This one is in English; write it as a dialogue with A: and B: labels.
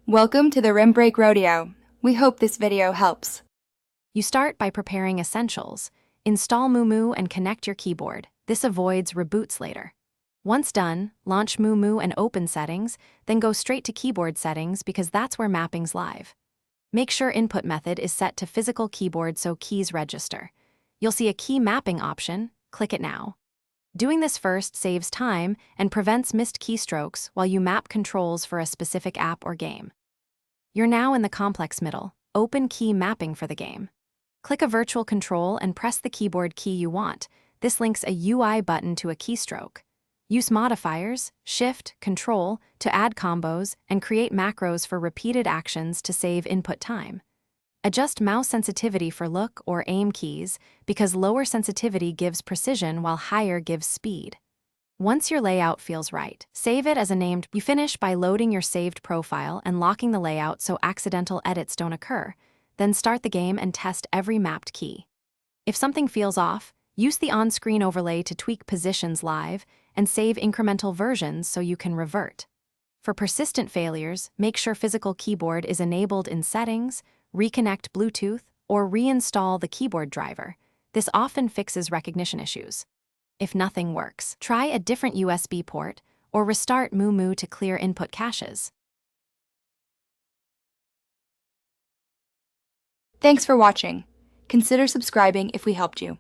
A: Welcome to the Rim Break Rodeo. We hope this video helps.
B: You start by preparing essentials. Install Mumu and connect your keyboard. This avoids reboots later. Once done, launch Mumu and open settings, then go straight to keyboard settings because that's where mapping's live. Make sure input method is set to physical keyboard so keys register. You'll see a key mapping option. Click it now. Doing this first saves time and prevents missed keystrokes while you map controls for a specific app or game. You're now in the complex middle. Open key mapping for the game. Click a virtual control and press the keyboard key you want. This links a UI button to a keystroke. Use modifiers, Shift, Control, to add combos and create macros for repeated actions to save input time. Adjust mouse sensitivity for look or aim keys because lower sensitivity gives precision while higher gives speed. Once your layout feels right, save it as a named. You finish by loading your saved profile and locking the layout so accidental edits don't occur. Then start the game and test every mapped key. If something feels off, use the on-screen overlay to tweak positions live and save incremental versions so you can revert. For persistent failures, make sure physical keyboard is enabled in settings, reconnect Bluetooth, or reinstall the keyboard driver. This often fixes recognition issues. If nothing works, try a different USB port or restart Mumu to clear input caches.
A: Thanks for watching. Consider subscribing if we helped you.